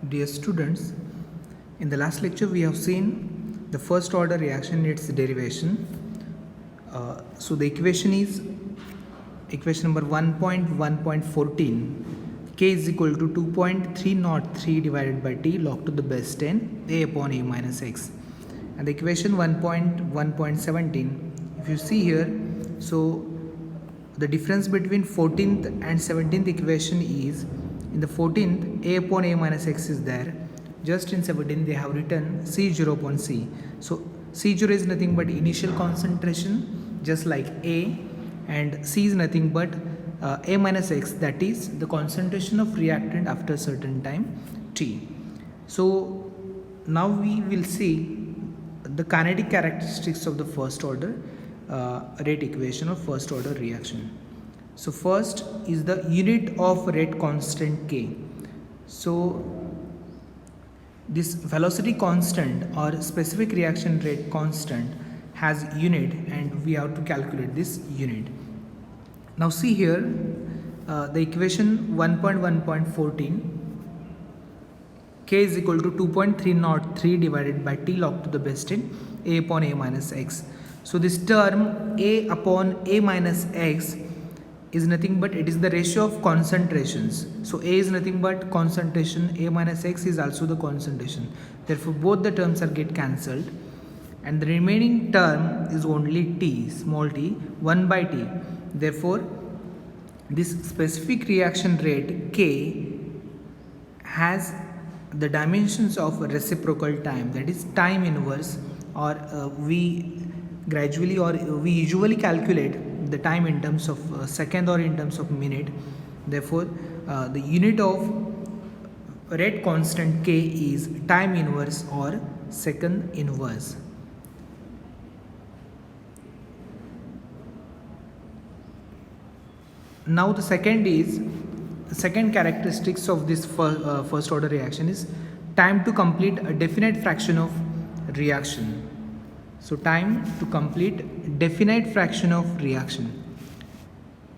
Dear students, in the last lecture we have seen the first order reaction and its derivation. So the equation is equation number 1.1.14. K is equal to 2.303 divided by T log to the base 10 A upon A minus X. And the equation 1.1.17, if you see here, so the difference between 14th and 17th equation is, in the 14th A upon A minus X is there, just in 17th they have written C0 upon C. So C0 is nothing but initial concentration just like A, and C is nothing but A minus X, that is the concentration of reactant after a certain time T. So now we will see the kinetic characteristics of the first order rate equation or first order reaction. So first is the unit of rate constant K. So this velocity constant or specific reaction rate constant has unit, and we have to calculate this unit. Now see here the equation 1.1.14, K is equal to 2.303 divided by T log to the base 10 A upon A minus X. So this term A upon A minus X is nothing but it is the ratio of concentrations. So A is nothing but concentration, A minus X is also the concentration. Therefore both the terms are get cancelled, and the remaining term is only T, small t, 1 by T. Therefore this specific reaction rate K has the dimensions of reciprocal time, that is time inverse, or we usually calculate the time in terms of second or in terms of minute. Therefore the unit of rate constant K is time inverse or second inverse. Now the second characteristics of this first order reaction is time to complete a definite fraction of reaction. So time to complete definite fraction of reaction.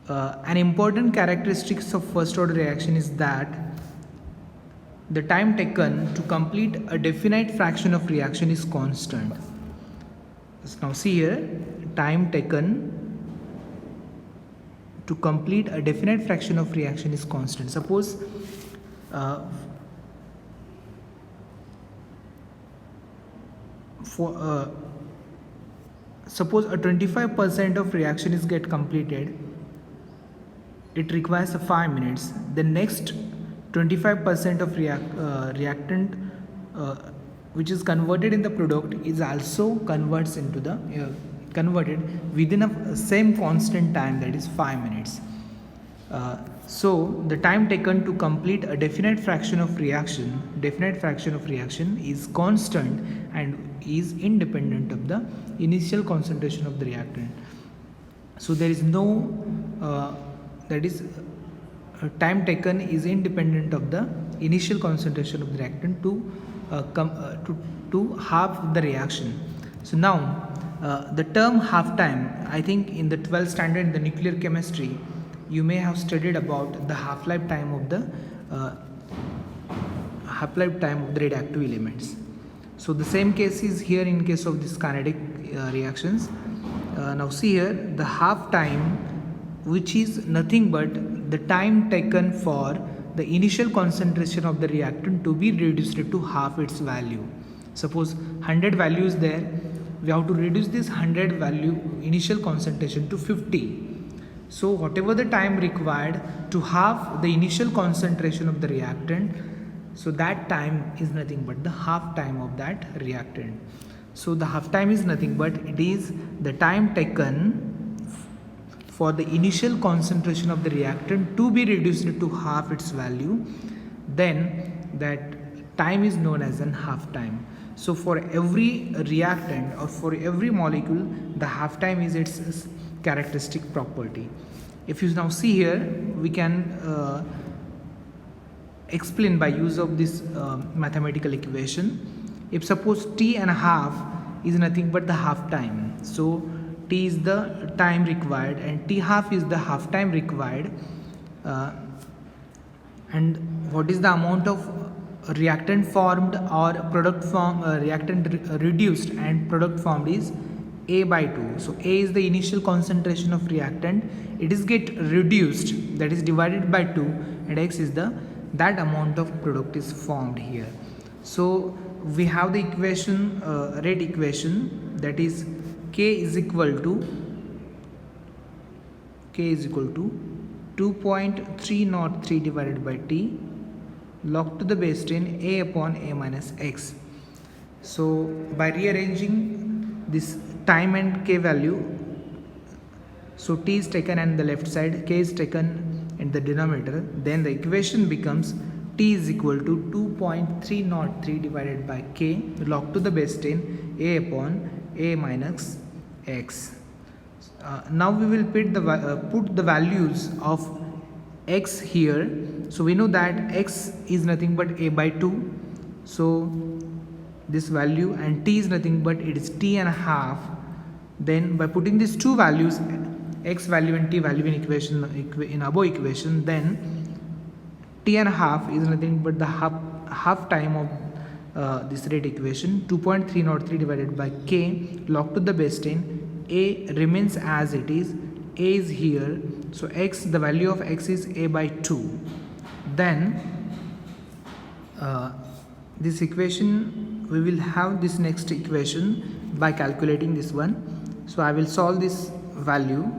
An important characteristics of first order reaction is that the time taken to complete a definite fraction of reaction is constant. Now see here, time taken to complete a definite fraction of reaction is constant. Suppose suppose a 25% of reaction is get completed, it requires 5 minutes. The next 25% of reactant which is converted in the product is also converts into the converted within a same constant time, that is 5 minutes. So the time taken to complete a definite fraction of reaction is constant and is independent of the initial concentration of the reactant. So there is no time taken is independent of the initial concentration of the reactant to halve the reaction. So now the term half time, I think in the 12th standard in the nuclear chemistry you may have studied about the half-life time of the radioactive elements. So the same case is here in case of this kinetic reactions. Now see here the half time, which is nothing but the time taken for the initial concentration of the reactant to be reduced to half its value. Suppose 100 value is there, we have to reduce this 100 value initial concentration to 50. So whatever the time required to halve the initial concentration of the reactant, so that time is nothing but the half time of that reactant. So the half time is nothing but it is the time taken for the initial concentration of the reactant to be reduced to half its value, then that time is known as an half time. So for every reactant or for every molecule, the half time is its characteristic property. If you now see here, we can explain by use of this mathematical equation. If suppose t and a half is nothing but the half time, so t is the time required and t half is the half time required, and what is the amount of reactant formed or product form reduced and product formed is A by 2. So A is the initial concentration of reactant, it is get reduced, that is divided by 2, and X is the that amount of product is formed here. So we have the equation, rate equation, that is K is equal to 2.303 divided by T log to the base 10 A upon A minus X. So by rearranging this time and K value, so T is taken and the left side, K is taken in the denominator, then the equation becomes T is equal to 2.303 divided by K log to the base 10 A upon A minus X. Now we will put the values of X here. So we know that X is nothing but A by 2. So this value, and T is nothing but it is T and a half. Then by putting these two values, X value and T value in above equation, then T and a half is nothing but the half time of this rate equation. 2.303 divided by K log to the base 10. A remains as it is. A is here, so X, the value of X is A by 2. Then this equation, we will have this next equation by calculating this one. So I will solve this value,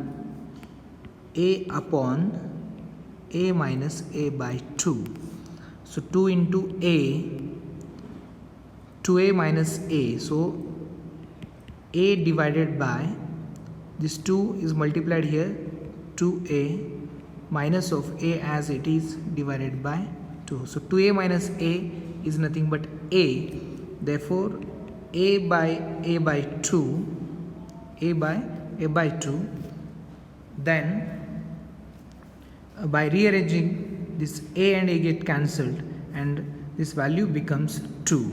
A upon A minus A by 2. So 2 into A, 2A minus A, so A divided by this 2 is multiplied here, 2A minus of A as it is divided by 2. So 2A minus A is nothing but A. Therefore A by 2, A by 2. Then by rearranging, this A and A get cancelled and this value becomes 2.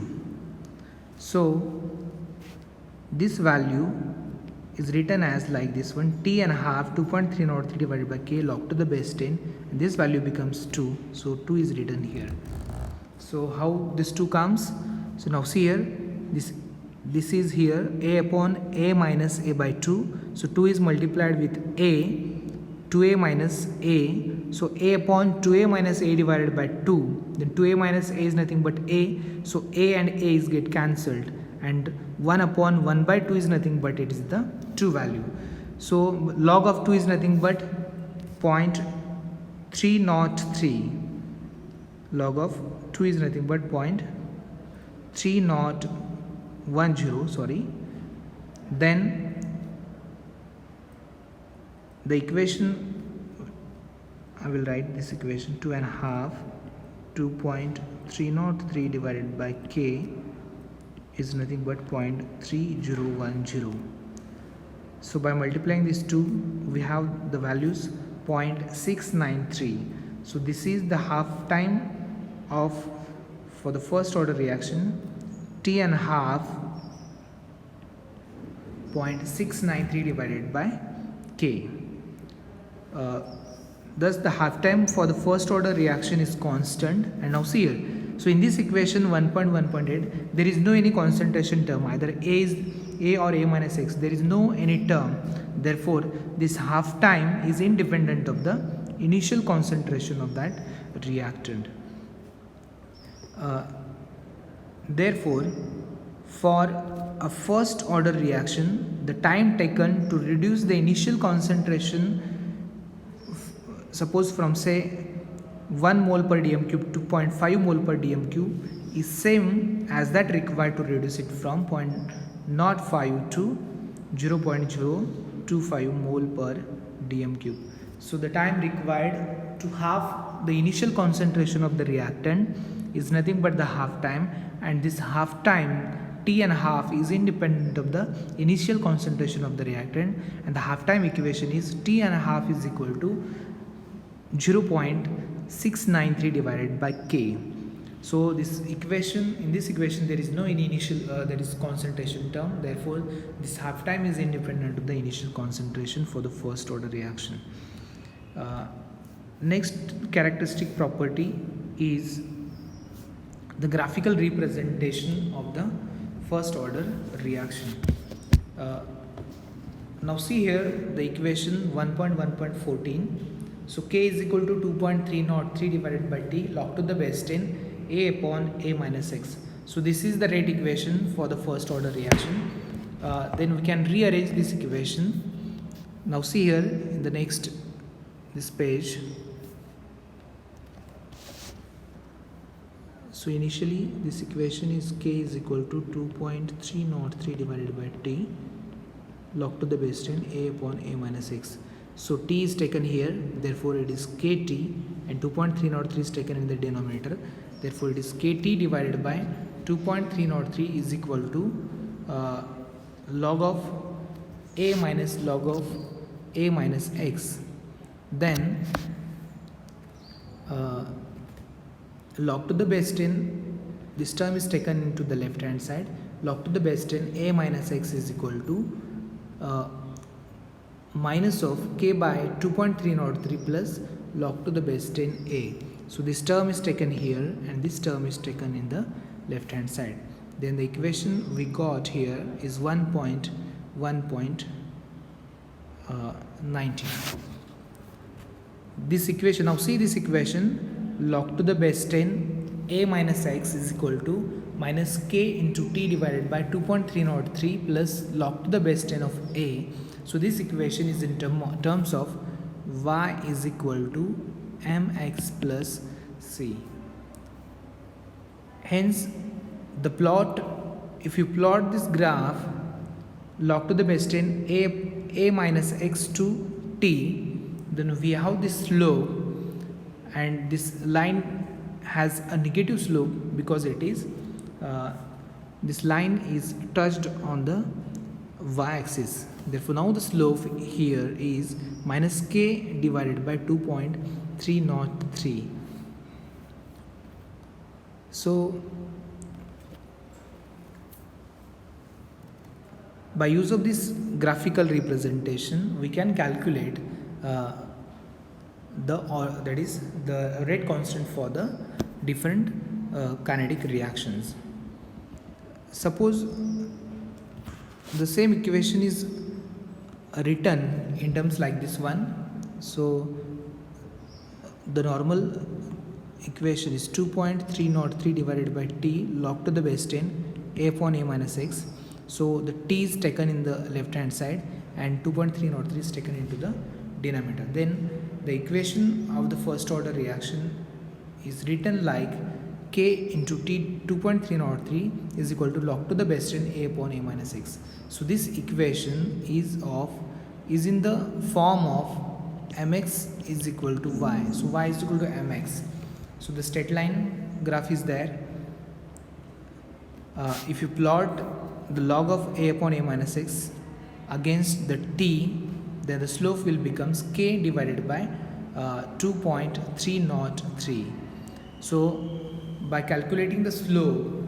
So this value is written as like this one, T and a half 2.303 divided by K log to the base 10, and this value becomes 2. So 2 is written here. So how this 2 comes? So now see here, this is here A upon A minus A by 2. So 2 is multiplied with A, 2A minus A. So A upon 2A minus A divided by 2. Then 2A minus A is nothing but A. So A and A is get cancelled, and 1 upon 1 by 2 is nothing but it is the 2 value. So log of 2 is nothing but 0.303. Log of 2 is nothing but 0.3010, sorry. Then the equation, I will write this equation, 2.5 2.303 divided by K is nothing but 0.3010. So by multiplying these two, we have the values 0.693. So this is the half time for the first order reaction, T and a half 0.693 divided by K. Thus the half time for the first order reaction is constant. And now see here, so in this equation 1.1.8, there is no any concentration term, either A or A minus X, there is no any term. Therefore this half time is independent of the initial concentration of that reactant. Therefore for a first order reaction, the time taken to reduce the initial concentration, suppose from say 1 mole per dm cube to 0.5 mole per dm cube, is same as that required to reduce it from 0.05 to 0.025 mole per dm cube. So the time required to halve the initial concentration of the reactant is nothing but the half time, and this half time T and a half is independent of the initial concentration of the reactant, and the half time equation is T and a half is equal to 0.693 divided by K. So this equation, in this equation there is no any initial there is concentration term, therefore this half time is independent of the initial concentration for the first order reaction. Next characteristic property is the graphical representation of the first order reaction. Uh, Now see here the equation 1.1.14. So K is equal to 2.303 divided by T log to the base 10 A upon A minus X. So this is the rate equation for the first order reaction. Then we can rearrange this equation. Now see here in the next this page. So initially this equation is K is equal to 2.303 divided by T log to the base 10 A upon A minus X. So T is taken here, therefore it is KT, and 2.303 is taken in the denominator, therefore it is KT divided by 2.303 is equal to log of A minus log of A minus X. Then log to the base 10, this term is taken into the left hand side, log to the base 10 A minus X is equal to minus of K by 2.303 plus log to the base 10A. So this term is taken here and this term is taken in the left hand side. Then the equation we got here is 1.1.19. This equation, now see this equation, log to the base 10 A minus X is equal to minus K into T divided by 2.303 plus log to the base 10 of A. So this equation is in terms of Y is equal to mx plus C. Hence the plot, if you plot this graph log to the base 10 A minus X to T, then we have this slope, and this line has a negative slope because it is this line is touched on the y-axis. Therefore now the slope here is minus K divided by 2.303. So by use of this graphical representation we can calculate that is the rate constant for the different kinetic reactions. Suppose the same equation is written in terms like this one. So the normal equation is 2.303 divided by T log to the base 10 A upon A minus X. So the T is taken in the left hand side and 2.303 is taken into the denominator. Then the equation of the first order reaction is written like K into T 2.303 is equal to log to the base 10 A upon A minus X. So this equation is in the form of mx is equal to y. So y is equal to mx. So the straight line graph is there. If you plot the log of A upon A minus X against the T, then the slope will becomes K divided by 2.303. So by calculating the slope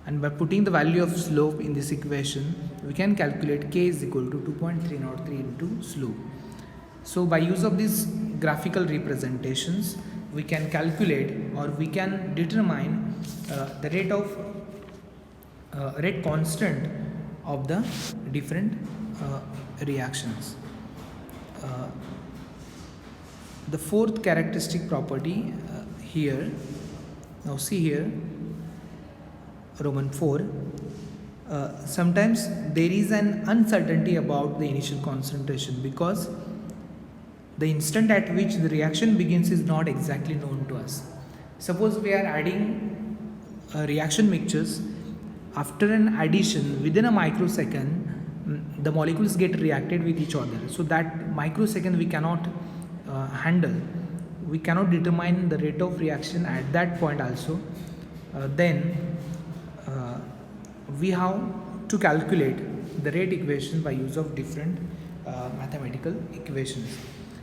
and by putting the value of slope in this equation, we can calculate K is equal to 2.303 into slope. So by use of these graphical representations, we can calculate or we can determine the rate constant of the different reactions. The fourth characteristic property here, now see here Roman 4, sometimes there is an uncertainty about the initial concentration because the instant at which the reaction begins is not exactly known to us. Suppose we are adding reaction mixtures. After an addition, within a microsecond, the molecules get reacted with each other. So that microsecond we cannot handle. We cannot determine the rate of reaction at that point also. Then we have to calculate the rate equation by use of different mathematical equations.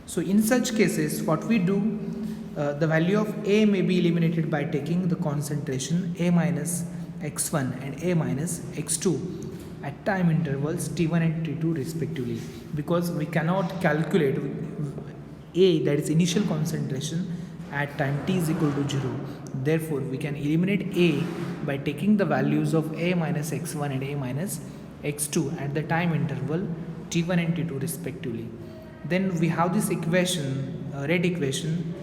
So in such cases, what we do, the value of A may be eliminated by taking the concentration A minus x1 and A minus x2 at time intervals t1 and t2 respectively, because we cannot calculate A, that is initial concentration, at time t is equal to 0. Therefore, we can eliminate a by taking the values of a minus x1 and a minus x2 at the time interval t1 and t2 respectively. Then we have this equation, red equation,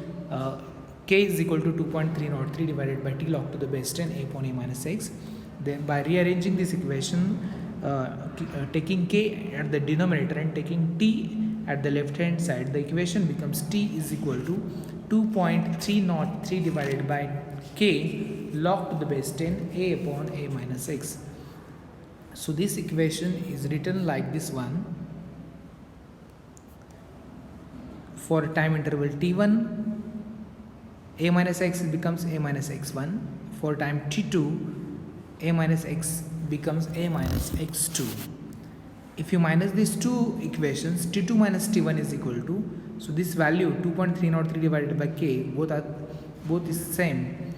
k is equal to 2.303 divided by t log to the base 10 a upon a minus x. Then by rearranging this equation, taking k at the denominator and taking t at the left hand side, the equation becomes t is equal to 2.303 divided by k log to the base 10 a upon a minus x. So this equation is written like this one. For time interval t1, a minus x becomes a minus x1. For time t2, a minus x becomes a minus x2. If you minus these two equations, t2 minus t1 is equal to, so this value 2.303 divided by k, both is same.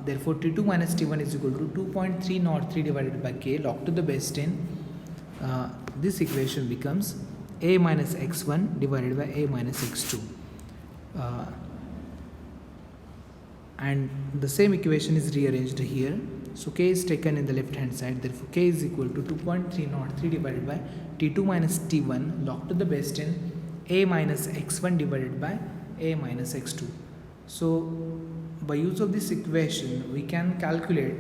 Therefore t2 minus t1 is equal to 2.303 divided by k log to the base 10. This equation becomes a minus x1 divided by a minus x2. And the same equation is rearranged here. So k is taken in the left hand side, therefore k is equal to 2.303 divided by t2 minus t1 log to the base 10 a minus x1 divided by a minus x2. So by use of this equation we can calculate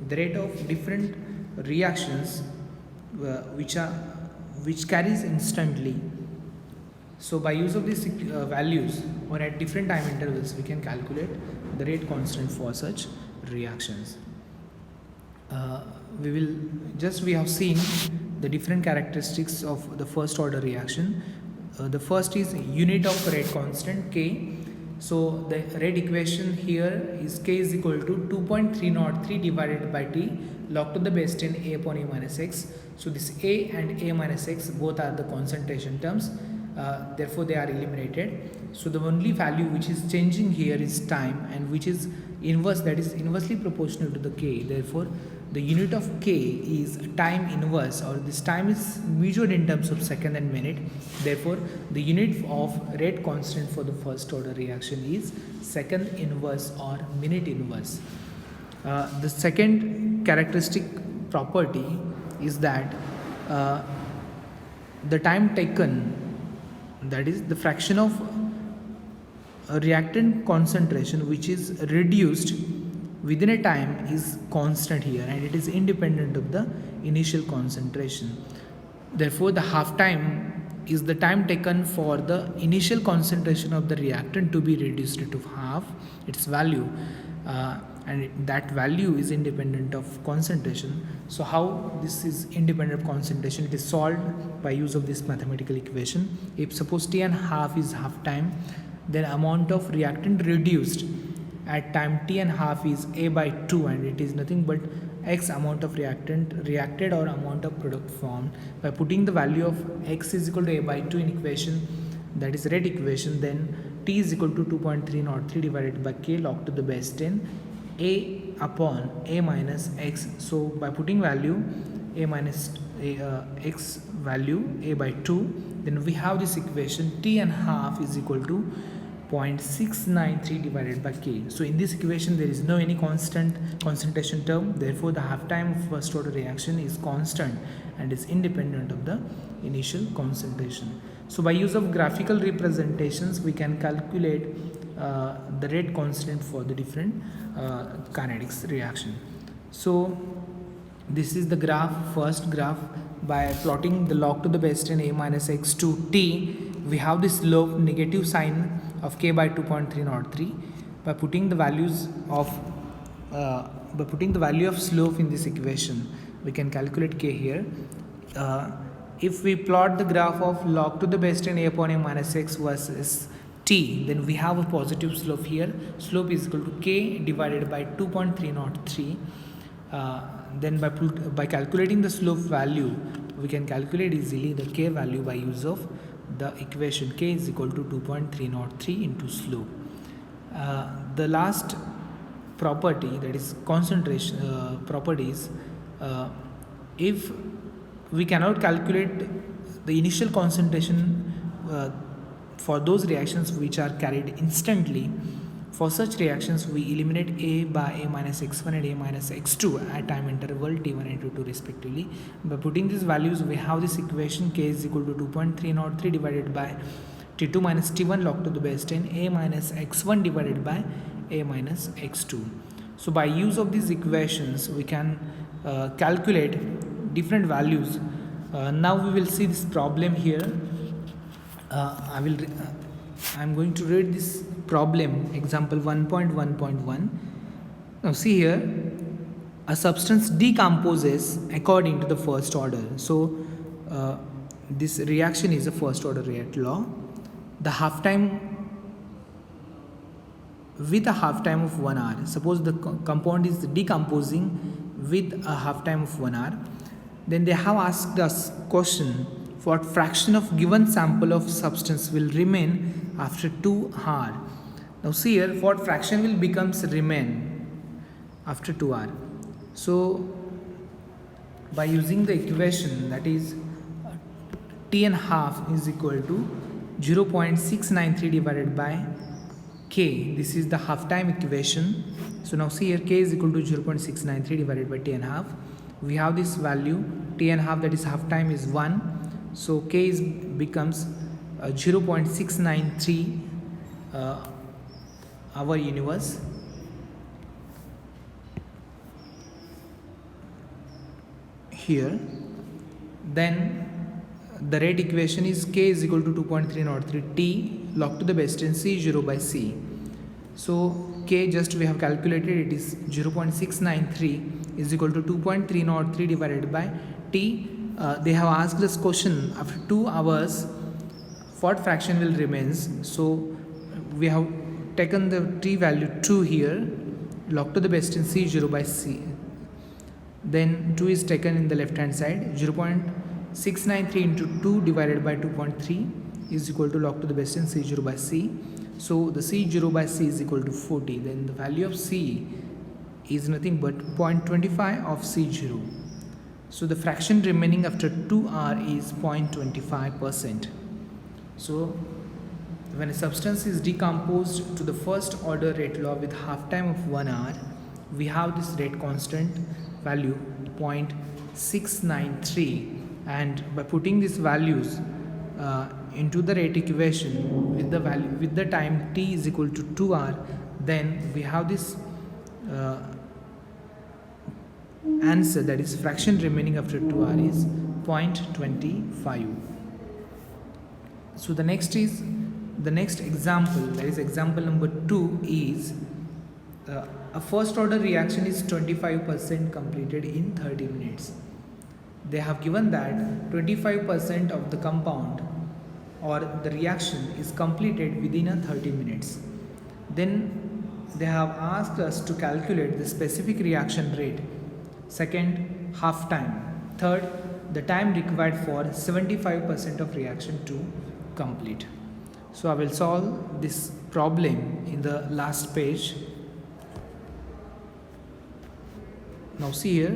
the rate of different reactions which carries instantly. So by use of these values or at different time intervals we can calculate the rate constant for such reactions. We have seen the different characteristics of the first order reaction. The first is unit of rate constant k. So the rate equation here is k is equal to 2.303 divided by t log to the base 10 a upon a minus x. So this a and a minus x both are the concentration terms, therefore they are eliminated. So the only value which is changing here is time, and which is inverse, that is inversely proportional to the k. Therefore the unit of k is time inverse, or this time is measured in terms of second and minute. Therefore the unit of rate constant for the first order reaction is second inverse or minute inverse. The second characteristic property is that the time taken, that is the fraction of reactant concentration which is reduced within a time, is constant here, and it is independent of the initial concentration. Therefore the half time is the time taken for the initial concentration of the reactant to be reduced to half its value, and that value is independent of concentration. So how this is independent of concentration? It is solved by use of this mathematical equation. If suppose t and half is half time, then amount of reactant reduced at time t and half is a by 2, and it is nothing but x amount of reactant reacted or amount of product formed. By putting the value of x is equal to a by 2 in equation, that is rate equation, then t is equal to 2.303 divided by k log to the base 10 a upon a minus x. So by putting value a minus x value a by 2, then we have this equation t and half is equal to 0.693 divided by k. So in this equation there is no any constant concentration term, therefore the half time of first order reaction is constant and is independent of the initial concentration. So by use of graphical representations we can calculate the rate constant for the different kinetics reaction. So this is the graph, first graph. By plotting the log to the base 10 a minus x to t, we have this slope negative sign of k by 2.303. By putting the values of slope in this equation, we can calculate k here. If we plot the graph of log to the base 10 a upon a minus x versus t, then we have a positive slope here. Slope is equal to k divided by 2.303. Then by calculating the slope value, we can calculate easily the k value by use of the equation k is equal to 2.303 into slope. The last property, that is concentration properties, if we cannot calculate the initial concentration for those reactions which are carried instantly, For such reactions, we eliminate A by A minus x1 and A minus x2 at time interval t1 and t2 respectively. By putting these values, we have this equation k is equal to 2.303 divided by t2 minus t1 log to the base 10 A minus x1 divided by A minus x2. So by use of these equations, we can calculate different values. Now we will see this problem here. I'm going to read this problem, example 1.1.1. Now see here, a substance decomposes according to the first order. So this reaction is a first order reaction law. The half time with a half time of 1 hour. Suppose the compound is decomposing with a half time of 1 hour. Then they have asked us question, what fraction of given sample of substance will remain after 2 hours. Now see here, what fraction will becomes remain after 2 hours. So by using the equation, that is t and half is equal to 0.693 divided by k. This is the half time equation. So now see here, k is equal to 0.693 divided by t and half. We have this value t and half, that is half time is 1. So k is becomes 0.693 our universe. Here then the rate equation is k is equal to 2.303 t log to the base 10 c0 by c. So k just we have calculated, it is 0.693 is equal to 2.303 divided by t. They have asked this question, after 2 hours what fraction will remains. So we have taken the t value 2 here, log to the base 10 c0 by c. Then 2 is taken in the left hand side, 0.693 into 2 divided by 2.3 is equal to log to the base 10 c0 by c. So the c0 by c is equal to 40. Then the value of c is nothing but 0.25 of c0. So the fraction remaining after 2 hours is 0.25%. So when a substance is decomposed to the first order rate law with half time of 1 hour, we have this rate constant value 0.693, and by putting these values into the rate equation with the value with the time t is equal to 2 hours, then we have this answer, that is fraction remaining after 2 hours is 0.25. So the next example, that is example number 2, is a first order reaction is 25% completed in 30 minutes. They have given that 25% of the compound or the reaction is completed within a 30 minutes. Then they have asked us to calculate the specific reaction rate. Second, half time. Third, the time required for 75% of reaction to complete. So I will solve this problem in the last page. Now see here,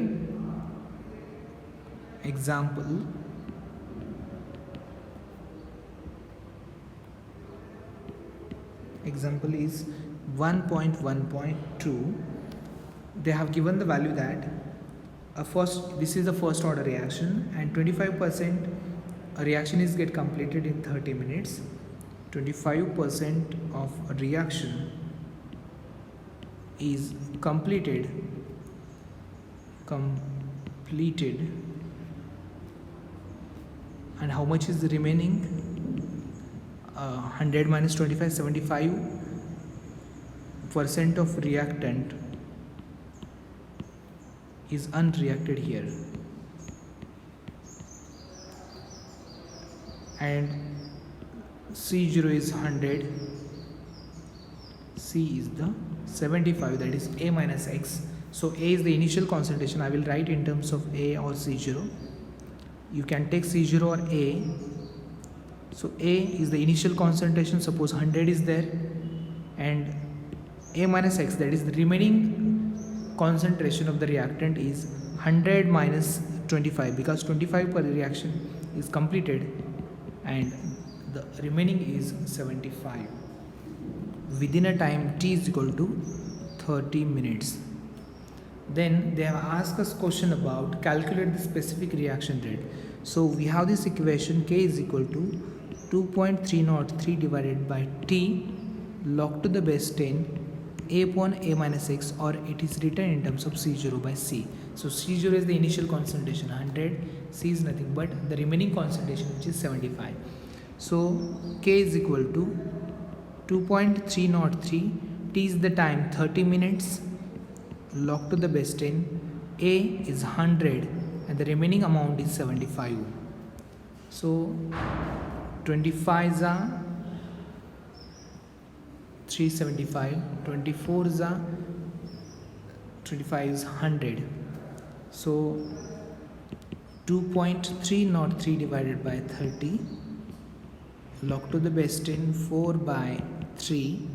example is 1.1.2. They have given the value that this is the first order reaction, and 25% reaction is get completed in 30 minutes. 25% of a reaction is completed, and how much is the remaining? 100 minus 25, 75% of reactant is unreacted here, and C0 is 100, C is the 75, that is A minus X. So A is the initial concentration. I will write in terms of A or C0. You can take C0 or A. So A is the initial concentration, suppose 100 is there, and A minus X, that is the remaining concentration of the reactant, is 100 minus 25, because 25 per reaction is completed and the remaining is 75. within a time t is equal to 30 minutes. Then they have asked us question about calculate the specific reaction rate. So we have this equation k is equal to 2.303 divided by t log to the base 10 a upon a minus x, or it is written in terms of C0 by C. So C0 is the initial concentration 100, C is nothing but the remaining concentration, which is 75. So k is equal to 2.303, t is the time 30 minutes, log to the base 10, a is 100 and the remaining amount is 75. So 25 are 375, 24 is 25 is 100. So 2.303 divided by 30 log to the base 10 4 by 3.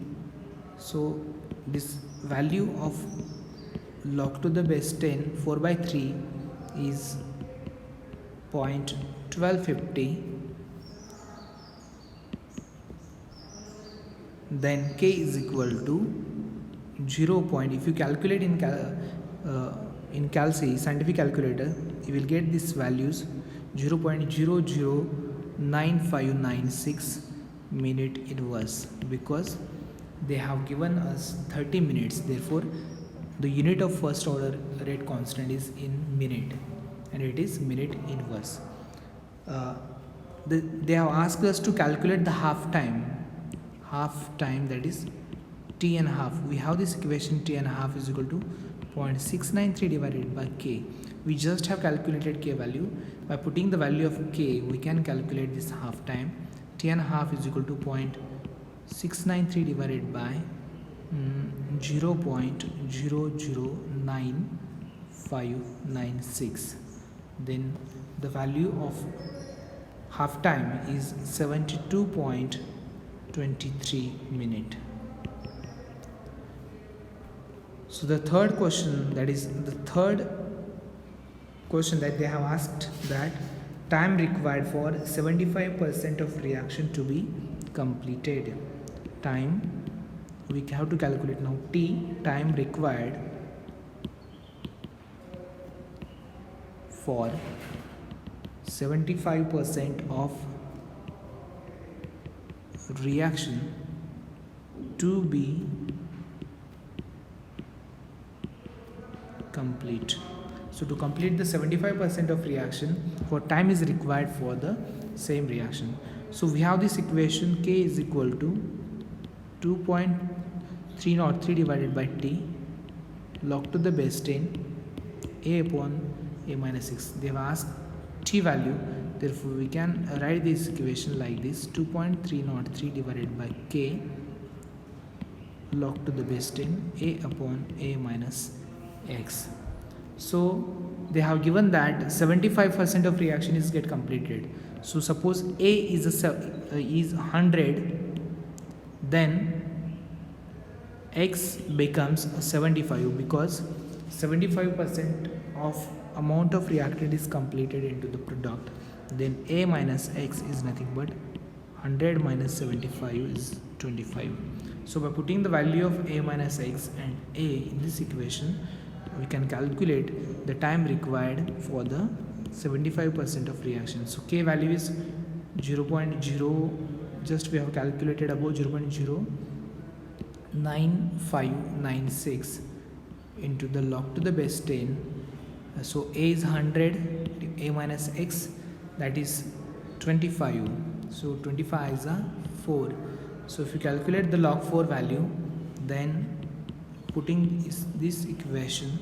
So this value of log to the base 10 4 by 3 is 0.1250. Then k is equal to 0. If you calculate in Calci scientific calculator, you will get these values 0.009596 minute inverse, because they have given us 30 minutes. Therefore the unit of first order rate constant is in minute and it is minute inverse. They have asked us to calculate the half time, that is t and half. We have this equation t and half is equal to 0.693 divided by k. We just have calculated k value. By putting the value of k, we can calculate this half time. T and half is equal to 0.693 divided by 0.009596. Then the value of half time is 72.23 minute. So the third question, that is the third question that they have asked, that time required for 75% of reaction to be completed. Time we have to calculate now. T, time required for 75% of reaction to be complete. So to complete the 75% of reaction, what time is required for the same reaction? So we have this equation k is equal to 2.303 divided by t log to the base 10 a upon a minus 6. They have asked t value, therefore we can write this equation like this: 2.303 divided by k log to the base 10 a upon a minus x. So they have given that 75% of reaction is get completed. So suppose a is 100, then x becomes 75, because 75% of amount of reactant is completed into the product. Then a minus x is nothing but 100 minus 75 is 25. So by putting the value of a minus x and a in this equation, we can calculate the time required for the 75% of reaction. So k value is 0.0, just we have calculated above, 0.09596 into the log to the base 10. So a is 100, a minus x, that is 25. So 25 is a 4. So if you calculate the log 4 value, then putting this equation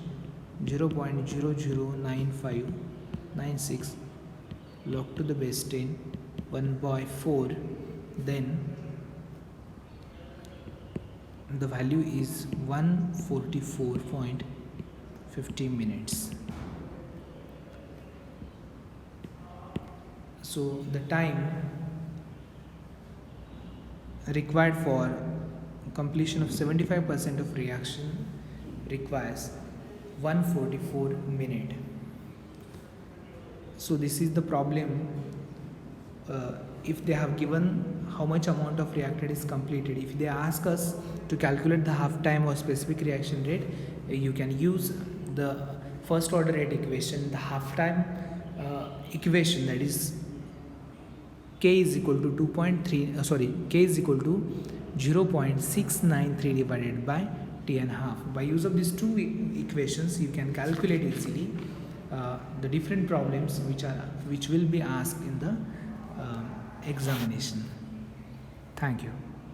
0.009596 log to the base 10 1 by 4, then the value is 144.50 minutes. So the time required for completion of 75% of reaction requires 144 minutes. So this is the problem. If they have given how much amount of reactant is completed. If they ask us to calculate the half time or specific reaction rate, you can use the first order rate equation, the half time equation, that is K is equal to 2.3 K is equal to 0.693 divided by T and half. By use of these two equations, you can calculate easily the different problems which will be asked in the examination. Thank you.